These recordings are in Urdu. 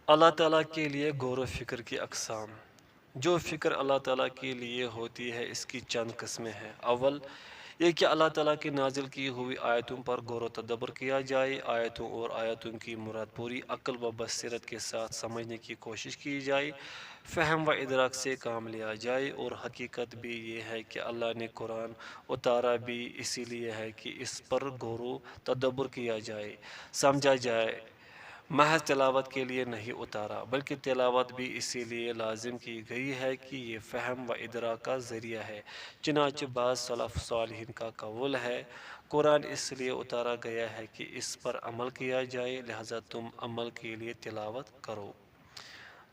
اللہ تعالیٰ کے لیے غور و فکر کی اقسام۔ جو فکر اللہ تعالیٰ کے لیے ہوتی ہے اس کی چند قسمیں ہیں۔ اول یہ کہ اللہ تعالیٰ کی نازل کی ہوئی آیتوں پر غور و تدبر کیا جائے، آیتوں اور آیتوں کی مراد پوری عقل و بصیرت کے ساتھ سمجھنے کی کوشش کی جائے، فہم و ادراک سے کام لیا جائے، اور حقیقت بھی یہ ہے کہ اللہ نے قرآن اتارا بھی اسی لیے ہے کہ اس پر غور و تدبر کیا جائے، سمجھا جائے۔ محض تلاوت کے لیے نہیں اتارا، بلکہ تلاوت بھی اسی لیے لازم کی گئی ہے کہ یہ فہم و ادراک کا ذریعہ ہے۔ چنانچہ بعض سلف صالحین کا قول ہے، قرآن اس لیے اتارا گیا ہے کہ اس پر عمل کیا جائے، لہذا تم عمل کے لیے تلاوت کرو۔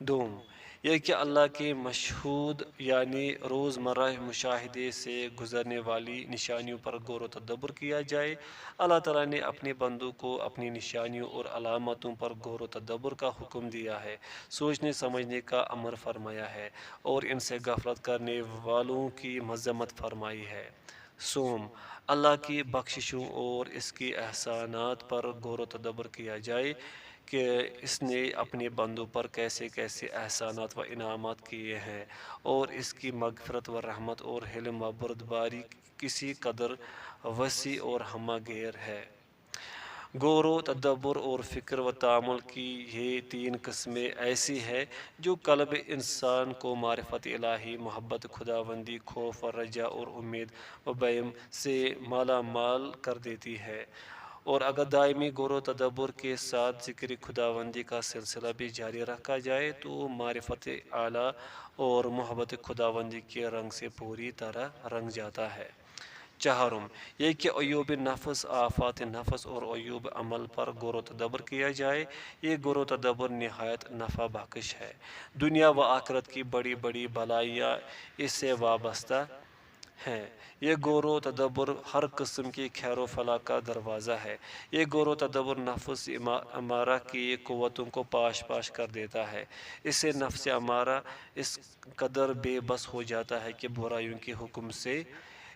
دوم یہ کہ اللہ کے مشہود یعنی روزمرہ مشاہدے سے گزرنے والی نشانیوں پر غور و تدبر کیا جائے۔ اللہ تعالیٰ نے اپنے بندوں کو اپنی نشانیوں اور علامتوں پر غور و تدبر کا حکم دیا ہے، سوچنے سمجھنے کا امر فرمایا ہے، اور ان سے غفلت کرنے والوں کی مذمت فرمائی ہے۔ سوم اللہ کی بخششوں اور اس کی احسانات پر غور و تدبر کیا جائے کہ اس نے اپنے بندوں پر کیسے کیسے احسانات و انعامات کیے ہیں، اور اس کی مغفرت و رحمت اور حلم و بردباری کسی قدر وسیع اور ہمہ گیر ہے۔ غور و تدبر اور فکر و تأمل کی یہ تین قسمیں ایسی ہیں جو قلب انسان کو معرفت الہی، محبت خداوندی، خوف و رجا اور امید و بیم سے مالا مال کر دیتی ہے، اور اگر دائمی غور و تدبر کے ساتھ ذکر خداوندی کا سلسلہ بھی جاری رکھا جائے تو معرفت اعلیٰ اور محبت خداوندی کے رنگ سے پوری طرح رنگ جاتا ہے۔ چہارم یہ کہ عیوب نفس، آفات نفس اور عیوب عمل پر غور و تدبر کیا جائے۔ یہ غور و تدبر نہایت نفع بخش ہے۔ دنیا و آخرت کی بڑی بڑی بلائیاں اس سے وابستہ ہیں۔ یہ غور و تدبر ہر قسم کی خیر و فلاح کا دروازہ ہے۔ یہ غور و تدبر نفس امارہ کی قوتوں کو پاش پاش کر دیتا ہے۔ اس سے نفس امارہ اس قدر بے بس ہو جاتا ہے کہ برائیوں کے حکم سے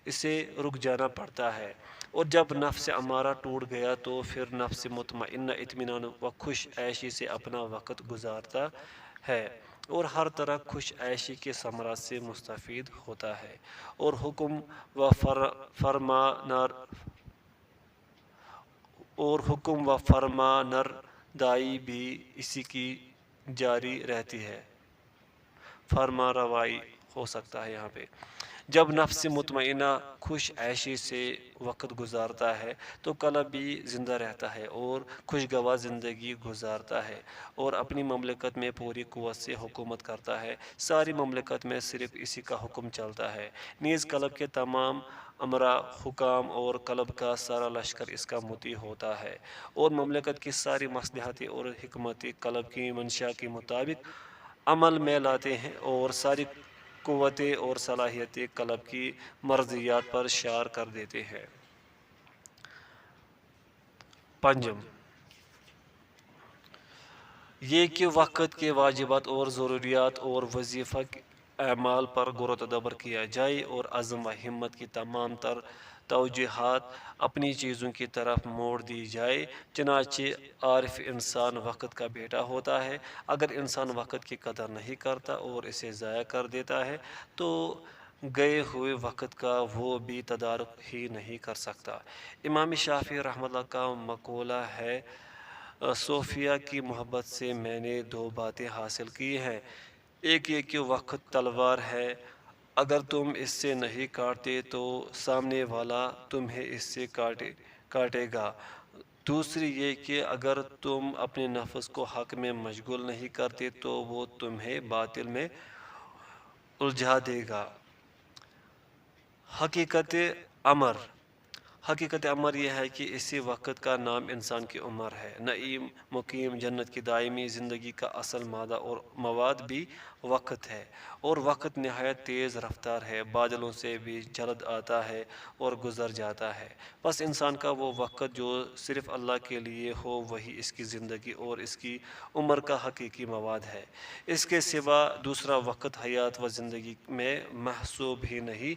اسے رک جانا پڑتا ہے، اور جب نفس امارہ ٹوٹ گیا تو پھر نفس مطمئنہ اطمینان و خوش عیشی سے اپنا وقت گزارتا ہے، اور ہر طرح خوش عیشی کے ثمرات سے مستفید ہوتا ہے، اور حکم و فرمانردائی بھی اسی کی جاری رہتی ہے۔ فرما روائی ہو سکتا ہے یہاں پہ۔ جب نفس مطمئنہ خوش عیشی سے وقت گزارتا ہے تو قلب بھی زندہ رہتا ہے اور خوشگوار زندگی گزارتا ہے، اور اپنی مملکت میں پوری قوت سے حکومت کرتا ہے۔ ساری مملکت میں صرف اسی کا حکم چلتا ہے، نیز قلب کے تمام امرا، حکام اور قلب کا سارا لشکر اس کا مطیع ہوتا ہے، اور مملکت کی ساری مصلحتیں اور حکمتیں قلب کی منشا کے مطابق عمل میں لاتے ہیں، اور ساری قوتیں اور صلاحیتیں قلب کی مرضیات پر شار کر دیتے ہیں۔ پنجم یہ کہ وقت کے واجبات اور ضروریات اور وظیفہ اعمال پر غور و تدبر کیا جائے، اور عزم و ہمت کی تمام تر توجہات اپنی چیزوں کی طرف موڑ دی جائے۔ چنانچہ عارف انسان وقت کا بیٹا ہوتا ہے۔ اگر انسان وقت کی قدر نہیں کرتا اور اسے ضائع کر دیتا ہے تو گئے ہوئے وقت کا وہ بھی تدارک ہی نہیں کر سکتا۔ امام شافعی رحمۃ اللہ کا مقولہ ہے، صوفیہ کی محبت سے میں نے دو باتیں حاصل کی ہیں، ایک یہ کہ وقت تلوار ہے، اگر تم اس سے نہیں کاٹتے تو سامنے والا تمہیں اس سے کاٹے گا، دوسری یہ کہ اگر تم اپنے نفس کو حق میں مشغول نہیں کرتے تو وہ تمہیں باطل میں الجھا دے گا۔ حقیقت امر یہ ہے کہ اسی وقت کا نام انسان کی عمر ہے۔ نعیم مقیم جنت کی دائمی زندگی کا اصل مادہ اور مواد بھی وقت ہے، اور وقت نہایت تیز رفتار ہے، بادلوں سے بھی جلد آتا ہے اور گزر جاتا ہے۔ بس انسان کا وہ وقت جو صرف اللہ کے لیے ہو وہی اس کی زندگی اور اس کی عمر کا حقیقی مواد ہے۔ اس کے سوا دوسرا وقت حیات و زندگی میں محسوب ہی نہیں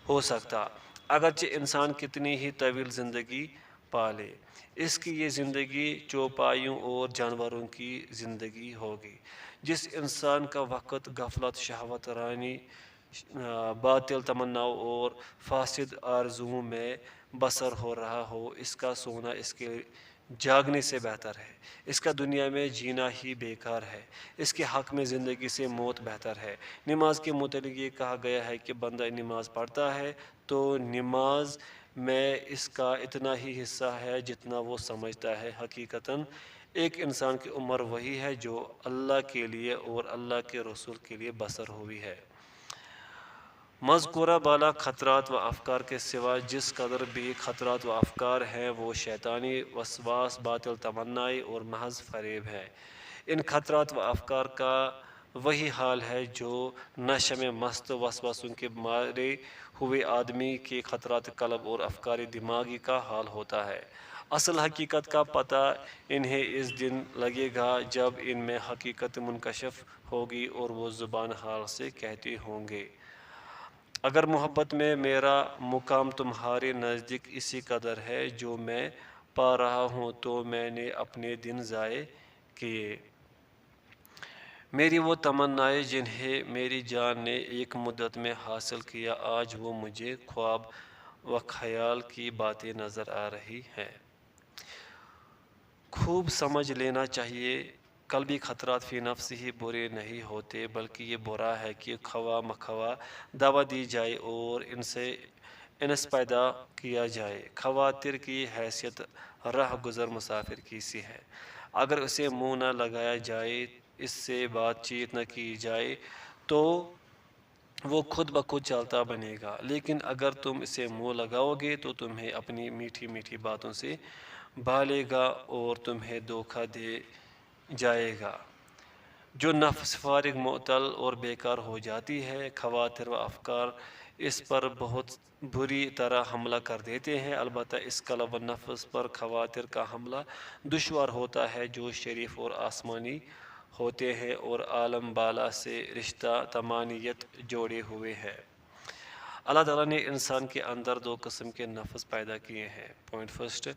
ہو سکتا، اگرچہ انسان کتنی ہی طویل زندگی پالے۔ اس کی یہ زندگی چوپایوں اور جانوروں کی زندگی ہوگی۔ جس انسان کا وقت غفلت، شہوت رانی، باطل تمناؤں اور فاسد آرزوؤں میں بسر ہو رہا ہو، اس کا سونا اس کے جاگنے سے بہتر ہے۔ اس کا دنیا میں جینا ہی بیکار ہے۔ اس کے حق میں زندگی سے موت بہتر ہے۔ نماز کے متعلق یہ کہا گیا ہے کہ بندہ نماز پڑھتا ہے تو نماز میں اس کا اتنا ہی حصہ ہے جتنا وہ سمجھتا ہے۔ حقیقتاً ایک انسان کی عمر وہی ہے جو اللہ کے لیے اور اللہ کے رسول کے لیے بسر ہوئی ہے۔ مذکورہ بالا خطرات و افکار کے سوا جس قدر بھی خطرات و افکار ہیں وہ شیطانی وسواس، باطل تمنائی اور محض فریب ہے۔ ان خطرات و افکار کا وہی حال ہے جو نشے میں مست وسوسوں کے مارے ہوئے آدمی کے خطرات قلب اور افکار دماغی کا حال ہوتا ہے۔ اصل حقیقت کا پتہ انہیں اس دن لگے گا جب ان میں حقیقت منکشف ہوگی اور وہ زبان حال سے کہتے ہوں گے، اگر محبت میں میرا مقام تمہارے نزدیک اسی قدر ہے جو میں پا رہا ہوں تو میں نے اپنے دن ضائع کیے۔ میری وہ تمنائیں جنہیں میری جان نے ایک مدت میں حاصل کیا، آج وہ مجھے خواب و خیال کی باتیں نظر آ رہی ہیں۔ خوب سمجھ لینا چاہیے، قلبی خطرات فی نفس ہی برے نہیں ہوتے، بلکہ یہ برا ہے کہ خواہ مخواہ دعویٰ دی جائے اور ان سے انس پیدا کیا جائے۔ خواطر کی حیثیت راہ گزر مسافر کی سی ہے۔ اگر اسے منہ نہ لگایا جائے، اس سے بات چیت نہ کی جائے تو وہ خود بخود چلتا بنے گا، لیکن اگر تم اسے منہ لگاؤ گے تو تمہیں اپنی میٹھی میٹھی باتوں سے بھالے گا اور تمہیں دھوکہ دے جائے گا، جو نفس فارغ معطل اور بیکار ہو جاتی ہے۔ خواطر و افکار اس پر بہت بری طرح حملہ کر دیتے ہیں، البتہ اس قلب و نفس پر خواطر کا حملہ دشوار ہوتا ہے جو شریف اور آسمانی ہوتے ہیں اور عالم بالا سے رشتہ تمانیت جوڑے ہوئے ہیں۔ اللہ تعالیٰ نے انسان کے اندر دو قسم کے نفس پیدا کیے ہیں۔ پوائنٹ فرسٹ،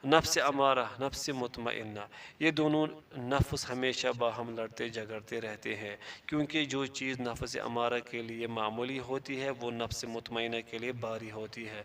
نفس امارہ، نفس مطمئنہ۔ یہ دونوں نفس ہمیشہ باہم لڑتے جھگڑتے رہتے ہیں، کیونکہ جو چیز نفس امارہ کے لیے معمولی ہوتی ہے وہ نفس مطمئنہ کے لیے بھاری ہوتی ہے۔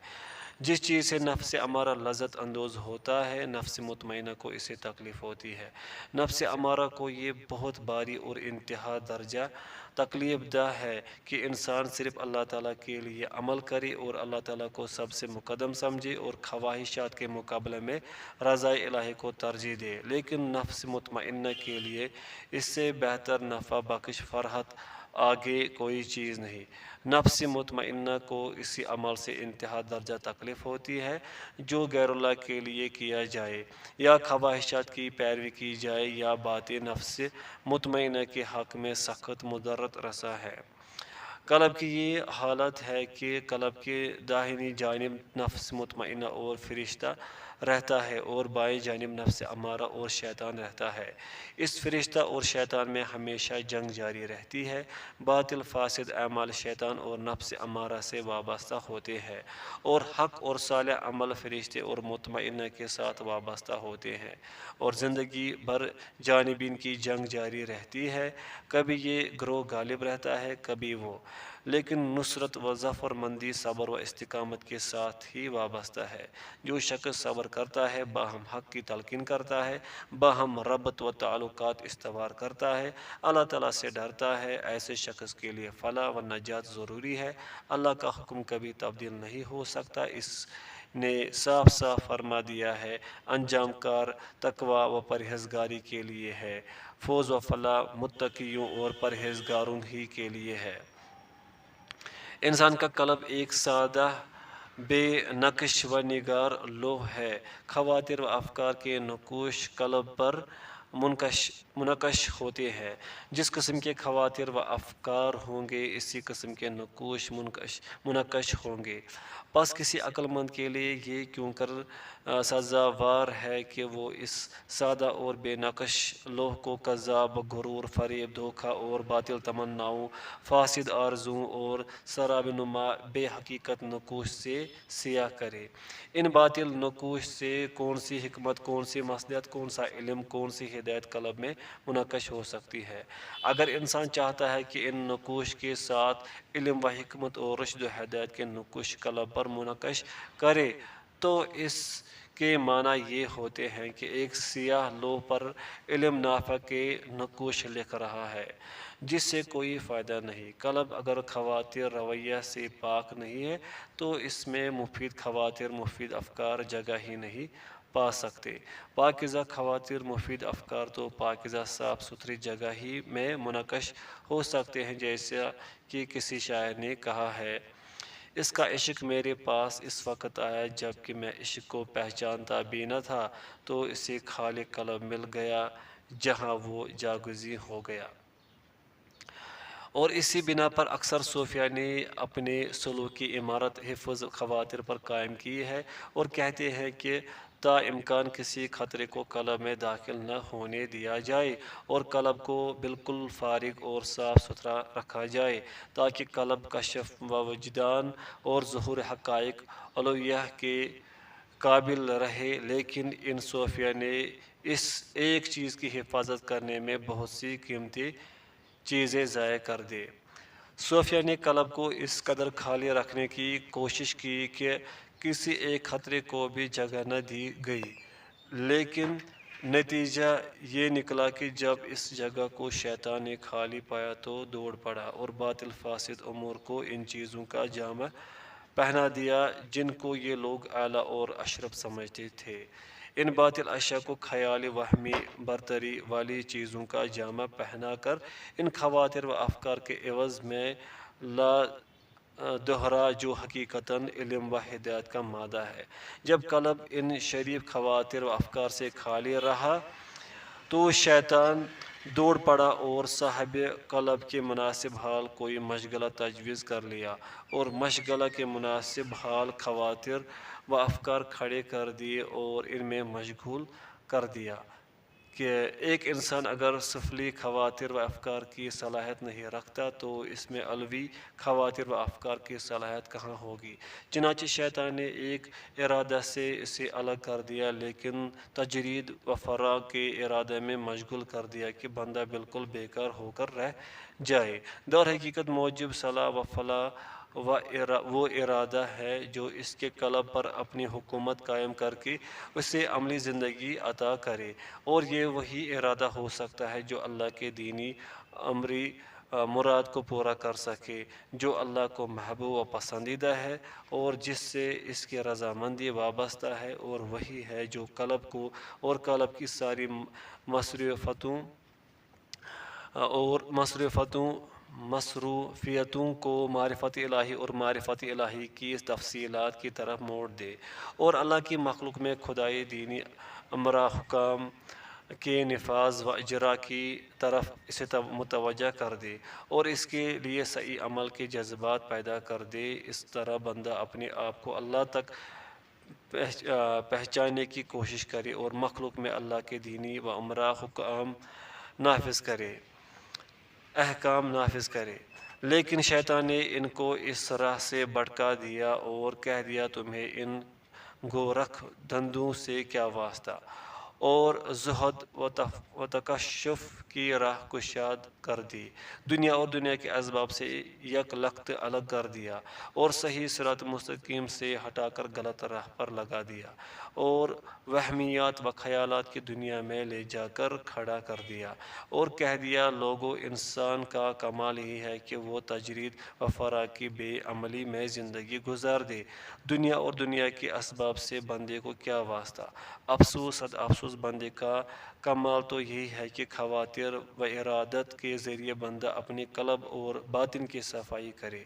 جس چیز سے نفس امارہ لذت اندوز ہوتا ہے، نفس مطمئنہ کو اسے تکلیف ہوتی ہے۔ نفس امارہ کو یہ بہت بھاری اور انتہا درجہ تکلیف دہ ہے کہ انسان صرف اللہ تعالیٰ کے لیے عمل کرے اور اللہ تعالیٰ کو سب سے مقدم سمجھے اور خواہشات کے مقابلے میں رضا الہی کو ترجیح دے، لیکن نفس مطمئنہ کے لیے اس سے بہتر نفع بخش فرحت آگے کوئی چیز نہیں۔ نفس مطمئنہ کو اسی عمل سے انتہا درجہ تکلیف ہوتی ہے جو غیر اللہ کے لیے کیا جائے، یا خواہشات کی پیروی کی جائے، یا باتیں نفس مطمئنہ کے حق میں سخت مضرت رسا ہے۔ قلب کی یہ حالت ہے کہ قلب کے داہنی جانب نفس مطمئنہ اور فرشتہ رہتا ہے اور بائیں جانب نفس امارہ اور شیطان رہتا ہے۔ اس فرشتہ اور شیطان میں ہمیشہ جنگ جاری رہتی ہے۔ باطل فاسد اعمال شیطان اور نفس امارہ سے وابستہ ہوتے ہیں اور حق اور صالح عمل فرشتے اور مطمئنہ کے ساتھ وابستہ ہوتے ہیں، اور زندگی بھر جانبین کی جنگ جاری رہتی ہے، کبھی یہ گروہ غالب رہتا ہے کبھی وہ، لیکن نصرت و ظفر مندی صبر و استقامت کے ساتھ ہی وابستہ ہے۔ جو شخص صبر کرتا ہے، باہم حق کی تلقین کرتا ہے، باہم ربط و تعلقات استوار کرتا ہے، اللہ تعالیٰ سے ڈرتا ہے، ایسے شخص کے لیے فلاح و نجات ضروری ہے۔ اللہ کا حکم کبھی تبدیل نہیں ہو سکتا، اس نے صاف صاف فرما دیا ہے، انجام کار تقوی و پرہیزگاری کے لیے ہے، فوز و فلاح متقیوں اور پرہیزگاروں ہی کے لیے ہے۔ انسان کا قلب ایک سادہ بے نقش و نگار لوح ہے۔ خواطر و افکار کے نقوش قلب پر منقش ہوتے ہیں۔ جس قسم کے خواتر و افکار ہوں گے اسی قسم کے نقوش منقش ہوں گے۔ پس کسی عقل مند کے لیے یہ کیوں کر سزاوار ہے کہ وہ اس سادہ اور بے نقش لوح کو کذاب، غرور، فریب، دھوکہ اور باطل تمناؤں، فاسد آرزوؤں اور سراب نما بے حقیقت نقوش سے سیاہ کرے۔ ان باطل نقوش سے کون سی حکمت، کون سی مصلحت، کون سا علم، کون سی ہدایت قلب میں منقش ہو سکتی ہے؟ اگر انسان چاہتا ہے کہ ان نقوش کے ساتھ علم و حکمت اور رشد و ہدایت کے نقوش قلب پر منقش کرے تو اس کے معنی یہ ہوتے ہیں کہ ایک سیاہ لوح پر علم نافع کے نقوش لکھ رہا ہے جس سے کوئی فائدہ نہیں۔ قلب اگر خواتر رویہ سے پاک نہیں ہے تو اس میں مفید خواتر، مفید افکار جگہ ہی نہیں پا سکتے۔ پاکیزہ خواتر، مفید افکار تو پاکیزہ صاف ستھری جگہ ہی میں منقش ہو سکتے ہیں، جیسا کہ کسی شاعر نے کہا ہے: اس کا عشق میرے پاس اس وقت آیا جب کہ میں عشق کو پہچانتا بھی نہ تھا، تو اسے خالق قلب مل گیا جہاں وہ جاگزیں ہو گیا۔ اور اسی بنا پر اکثر صوفیہ نے اپنے سلوک کی عمارت حفظ خواتر پر قائم کی ہے اور کہتے ہیں کہ تا امکان کسی خطرے کو قلب میں داخل نہ ہونے دیا جائے اور قلب کو بالکل فارغ اور صاف ستھرا رکھا جائے تاکہ قلب کشف و وجدان اور ظہور حقائق الوہیہ کے قابل رہے۔ لیکن ان صوفیہ نے اس ایک چیز کی حفاظت کرنے میں بہت سی قیمتی چیزیں ضائع کر دی۔ صوفیہ نے قلب کو اس قدر خالی رکھنے کی کوشش کی کہ کسی ایک خطرے کو بھی جگہ نہ دی گئی، لیکن نتیجہ یہ نکلا کہ جب اس جگہ کو شیطان نے خالی پایا تو دوڑ پڑا اور باطل فاسد امور کو ان چیزوں کا جامہ پہنا دیا جن کو یہ لوگ اعلیٰ اور اشرف سمجھتے تھے۔ ان باطل اشیاء کو خیالی وہمی برتری والی چیزوں کا جامہ پہنا کر ان خواتر و افکار کے عوض میں لا دہرا جو حقیقتاً علم و ہدایت کا مادہ ہے۔ جب قلب ان شریف خواتر و افکار سے خالی رہا تو شیطان دوڑ پڑا اور صاحب قلب کے مناسب حال کوئی مشغلہ تجویز کر لیا اور مشغلہ کے مناسب حال خواتر و افکار کھڑے کر دیے اور ان میں مشغول کر دیا کہ ایک انسان اگر سفلی خواتر و افکار کی صلاحیت نہیں رکھتا تو اس میں علوی خواتر و افکار کی صلاحیت کہاں ہوگی؟ چنانچہ شیطان نے ایک ارادہ سے اسے الگ کر دیا لیکن تجرید و فراغ کے ارادے میں مشغول کر دیا کہ بندہ بالکل بیکار ہو کر رہ جائے۔ در حقیقت موجب صلاح و فلاح وہ ارادہ ہے جو اس کے قلب پر اپنی حکومت قائم کر کے اسے عملی زندگی عطا کرے، اور یہ وہی ارادہ ہو سکتا ہے جو اللہ کے دینی امری مراد کو پورا کر سکے، جو اللہ کو محبوب و پسندیدہ ہے اور جس سے اس کی رضامندی وابستہ ہے، اور وہی ہے جو قلب کو اور قلب کی ساری مصروفیتوں کو معرفت الہی اور معرفت الہی کی تفصیلات کی طرف موڑ دے اور اللہ کی مخلوق میں خدائی دینی امرا حکام کے نفاذ و اجرا کی طرف اسے متوجہ کر دے اور اس کے لیے صحیح عمل کے جذبات پیدا کر دے۔ اس طرح بندہ اپنے آپ کو اللہ تک پہنچانے کی کوشش کرے اور مخلوق میں اللہ کے دینی و امرا احکام نافذ کرے۔ لیکن شیطان نے ان کو اس راہ سے بھٹکا دیا اور کہہ دیا تمہیں ان گورکھ دھندوں سے کیا واسطہ، اور زہد و تکشف کی راہ کشاد کر دی، دنیا اور دنیا کے اسباب سے یک لخت الگ کر دیا اور صحیح صراط مستقیم سے ہٹا کر غلط راہ پر لگا دیا اور وہمیات و خیالات کی دنیا میں لے جا کر کھڑا کر دیا اور کہہ دیا لوگو انسان کا کمال ہی ہے کہ وہ تجرید و فراغ کی بے عملی میں زندگی گزار دے، دنیا اور دنیا کے اسباب سے بندے کو کیا واسطہ۔ افسوس صد افسوس بندے کا کمال تو یہی ہے کہ خواطر و ارادت کے ذریعے بندہ اپنے قلب اور باطن کی صفائی کرے،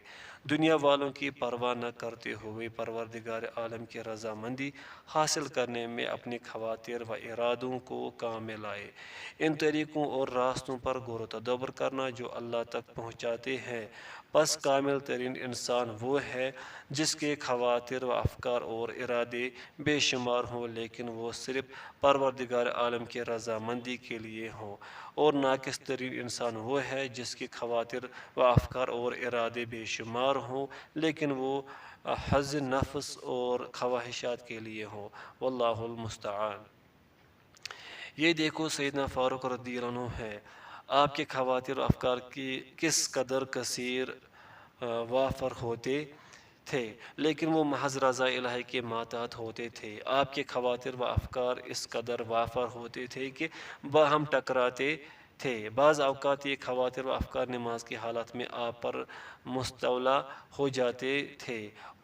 دنیا والوں کی پرواہ نہ کرتے ہوئے پروردگار عالم کی رضامندی حاصل کرنے میں اپنے خواطر و ارادوں کو کام میں لائے۔ ان طریقوں اور راستوں پر غور و تدبر کرنا جو اللہ تک پہنچاتے ہیں۔ پس کامل ترین انسان وہ ہے جس کے خواطر و افکار اور ارادے بے شمار ہوں لیکن وہ صرف پروردگار عالم کی رضامندی کے لیے ہوں، اور ناقص ترین انسان وہ ہے جس کے خواطر و افکار اور ارادے بے شمار ہوں لیکن وہ حظ نفس اور خواہشات کے لیے ہوں۔ واللہ المستعان۔ یہ دیکھو سیدنا فاروق رضی اللہ عنہ ہے، آپ کے خواطر و افکار کی کس قدر کثیر وافر ہوتے تھے لیکن وہ محض رضا الہی کے محتاط ہوتے تھے۔ آپ کے خواطر و افکار اس قدر وافر ہوتے تھے کہ باہم ٹکراتے تھے۔ بعض اوقات یہ خواطر و افکار نماز کی حالت میں آپ پر مستولا ہو جاتے تھے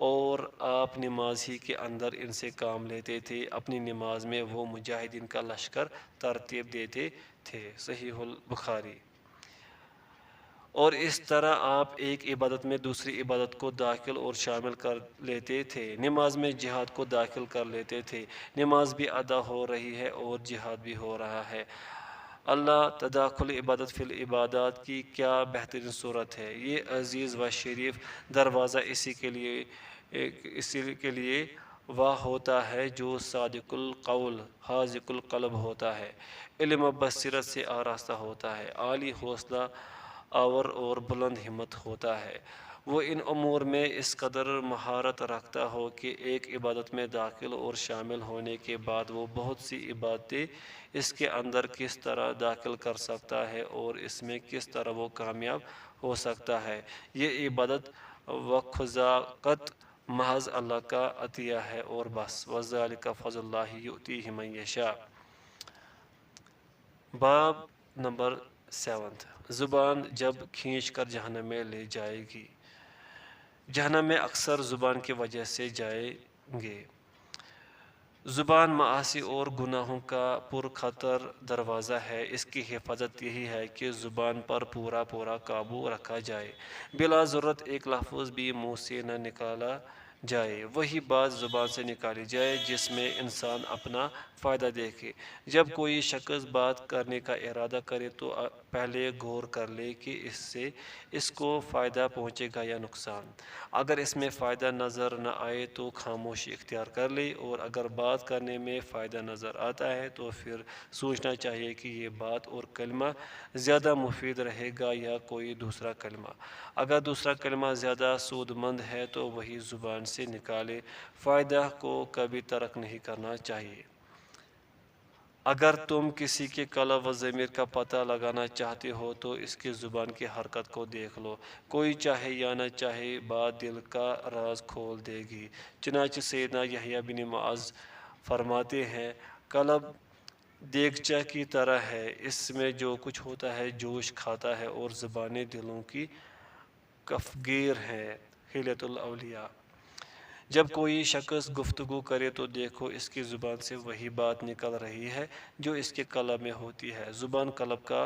اور آپ نماز ہی کے اندر ان سے کام لیتے تھے، اپنی نماز میں وہ مجاہدین کا لشکر ترتیب دیتے تھے۔ صحیح البخاری۔ اور اس طرح آپ ایک عبادت میں دوسری عبادت کو داخل اور شامل کر لیتے تھے، نماز میں جہاد کو داخل کر لیتے تھے، نماز بھی ادا ہو رہی ہے اور جہاد بھی ہو رہا ہے۔ اللہ تداخل عبادت فی العبادات کی کیا بہترین صورت ہے۔ یہ عزیز و شریف دروازہ اسی کے لیے واہ ہوتا ہے جو صادق القول حاذق القلب ہوتا ہے، علم و بصیرت سے آراستہ ہوتا ہے، عالی حوصلہ آور اور بلند ہمت ہوتا ہے۔ وہ ان امور میں اس قدر مہارت رکھتا ہو کہ ایک عبادت میں داخل اور شامل ہونے کے بعد وہ بہت سی عبادتیں اس کے اندر کس طرح داخل کر سکتا ہے اور اس میں کس طرح وہ کامیاب ہو سکتا ہے۔ یہ عبادت و خضاعت محض اللہ کا عطیہ ہے اور بس۔ وَذَلِكَ فَضْلُ اللَّهِ يُؤْتِيهِ مَن يَشَاءُ۔ باب نمبر 7۔ زبان جب کھینچ کر جہنم میں لے جائے گی۔ جہنم میں اکثر زبان کی وجہ سے جائیں گے۔ زبان معاصی اور گناہوں کا پرخطر دروازہ ہے۔ اس کی حفاظت یہی ہے کہ زبان پر پورا قابو رکھا جائے، بلا ضرورت ایک لفظ بھی منہ سے نہ نکالا جائے، وہی بات زبان سے نکالی جائے جس میں انسان اپنا فائدہ دیکھے۔ جب کوئی شخص بات کرنے کا ارادہ کرے تو پہلے غور کر لے کہ اس سے اس کو فائدہ پہنچے گا یا نقصان۔ اگر اس میں فائدہ نظر نہ آئے تو خاموشی اختیار کر لے، اور اگر بات کرنے میں فائدہ نظر آتا ہے تو پھر سوچنا چاہیے کہ یہ بات اور کلمہ زیادہ مفید رہے گا یا کوئی دوسرا کلمہ۔ اگر دوسرا کلمہ زیادہ سود مند ہے تو وہی زبان سے نکالے، فائدہ کو کبھی ترک نہیں کرنا چاہیے۔ اگر تم کسی کے قلب و ضمیر کا پتہ لگانا چاہتے ہو تو اس کی زبان کی حرکت کو دیکھ لو، کوئی چاہے یا نہ چاہے بات دل کا راز کھول دے گی۔ چنانچہ سیدنا یحییٰ بن معاذ فرماتے ہیں، قلب دیگچہ کی طرح ہے، اس میں جو کچھ ہوتا ہے جوش کھاتا ہے، اور زبانیں دلوں کی کفگیر ہیں۔ حلیۃ الاولیاء۔ جب کوئی شخص گفتگو کرے تو دیکھو اس کی زبان سے وہی بات نکل رہی ہے جو اس کے قلب میں ہوتی ہے۔ زبان قلب کا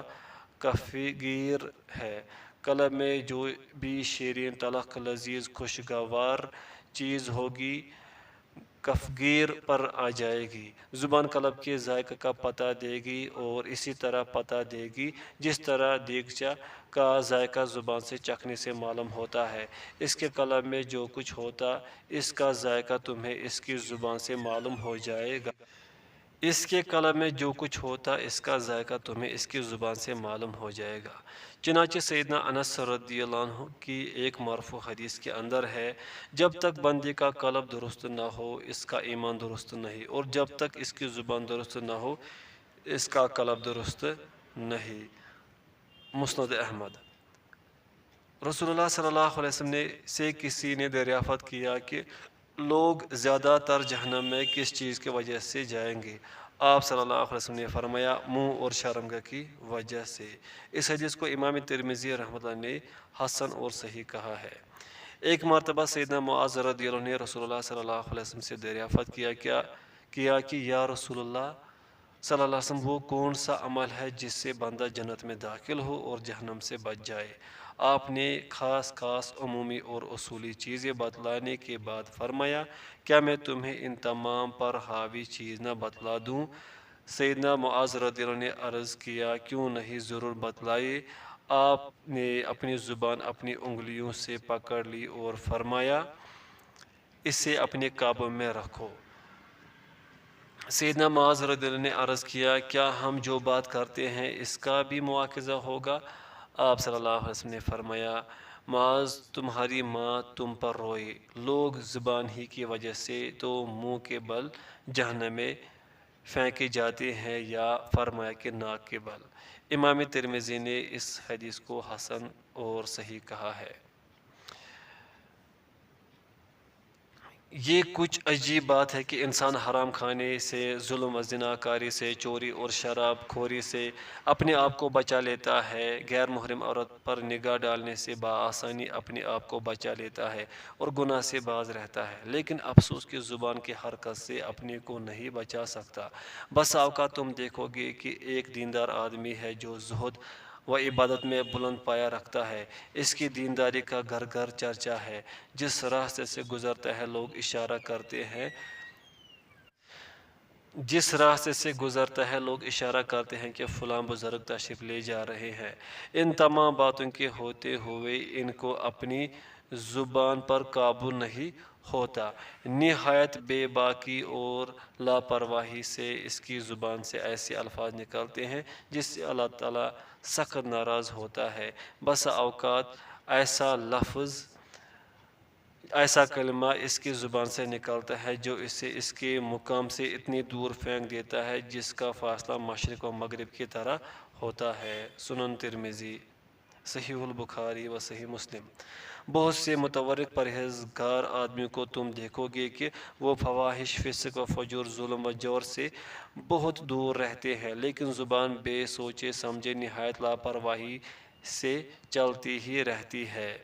کفگیر ہے۔ قلب میں جو بھی شیرین، تلخ، لذیذ، خوشگوار چیز ہوگی کفگیر پر آ جائے گی۔ زبان قلب کے ذائقہ کا پتہ دے گی اور اسی طرح پتہ دے گی جس طرح دیگچہ کا ذائقہ زبان سے چکھنے سے معلوم ہوتا ہے۔ اس کے قلب میں جو کچھ ہوتا اس کا ذائقہ تمہیں اس کی زبان سے معلوم ہو جائے گا۔ اس کے قلب میں جو کچھ ہوتا اس کا ذائقہ تمہیں اس کی زبان سے معلوم ہو جائے گا۔ چنانچہ سیدنا انس رضی اللہ عنہ کی ایک مرفوع حدیث کے اندر ہے، جب تک بندے کا قلب درست نہ ہو اس کا ایمان درست نہیں، اور جب تک اس کی زبان درست نہ ہو اس کا قلب درست نہیں۔ مسند احمد۔ رسول اللہ صلی اللہ علیہ وسلم سے کسی نے دریافت کیا کہ لوگ زیادہ تر جہنم میں کس چیز کی وجہ سے جائیں گے؟ آپ صلی اللہ علیہ وسلم نے فرمایا، منہ اور شرمگاہ کی وجہ سے۔ اس حدیث کو امام ترمذی رحمۃ اللہ نے حسن اور صحیح کہا ہے۔ ایک مرتبہ سیدنا معاذ رضی اللہ عنہ نے رسول اللہ صلی اللہ علیہ وسلم سے دریافت کیا کہ یا رسول اللہ، صلی اللہ علیہ وسلم، وہ کون سا عمل ہے جس سے بندہ جنت میں داخل ہو اور جہنم سے بچ جائے؟ آپ نے خاص خاص عمومی اور اصولی چیزیں بتلانے کے بعد فرمایا، کیا میں تمہیں ان تمام پر حاوی چیز نہ بتلا دوں؟ سیدنا معاذ رضی اللہ عنہ نے عرض کیا، کیوں نہیں، ضرور بتلائے۔ آپ نے اپنی زبان اپنی انگلیوں سے پکڑ لی اور فرمایا، اسے اپنے قابو میں رکھو۔ سیدنا معاذ رضی اللہ عنہ نے عرض کیا، کیا ہم جو بات کرتے ہیں اس کا بھی مواخذہ ہوگا؟ آپ صلی اللہ علیہ وسلم نے فرمایا، معاذ، تمہاری ماں تم پر روئے، لوگ زبان ہی کی وجہ سے تو منہ کے بل جہنم میں پھینکے جاتے ہیں، یا فرمایا کہ ناک کے بل۔ امام ترمذی نے اس حدیث کو حسن اور صحیح کہا ہے۔ یہ کچھ عجیب بات ہے کہ انسان حرام کھانے سے، ظلم و زناکاری سے، چوری اور شراب خوری سے اپنے آپ کو بچا لیتا ہے، غیر محرم عورت پر نگاہ ڈالنے سے بآسانی اپنے آپ کو بچا لیتا ہے اور گناہ سے باز رہتا ہے، لیکن افسوس کی زبان کی حرکت سے اپنے کو نہیں بچا سکتا۔ بس اوقات تم دیکھو گے کہ ایک دیندار آدمی ہے جو زہد و عبادت میں بلند پایا رکھتا ہے، اس کی دینداری کا گھر گھر چرچا ہے، جس راستے سے گزرتا ہے لوگ اشارہ کرتے ہیں کہ فلاں بزرگ تشریف لے جا رہے ہیں۔ ان تمام باتوں کے ہوتے ہوئے ان کو اپنی زبان پر قابو نہیں ہوتا، نہایت بے باکی اور لاپرواہی سے اس کی زبان سے ایسے الفاظ نکلتے ہیں جس سے اللہ تعالیٰ سخت ناراض ہوتا ہے۔ بسا اوقات ایسا لفظ، ایسا کلمہ اس کی زبان سے نکلتا ہے جو اسے اس کے مقام سے اتنی دور پھینک دیتا ہے جس کا فاصلہ مشرق و مغرب کی طرح ہوتا ہے۔ سنن ترمذی، صحیح البخاری و صحیح مسلم۔ بہت سے متورک پرہیزگار آدمیوں کو تم دیکھو گے کہ وہ فواحش، فسق و فجور، ظلم و جور سے بہت دور رہتے ہیں، لیکن زبان بے سوچے سمجھے نہایت لاپرواہی سے چلتی ہی رہتی ہے۔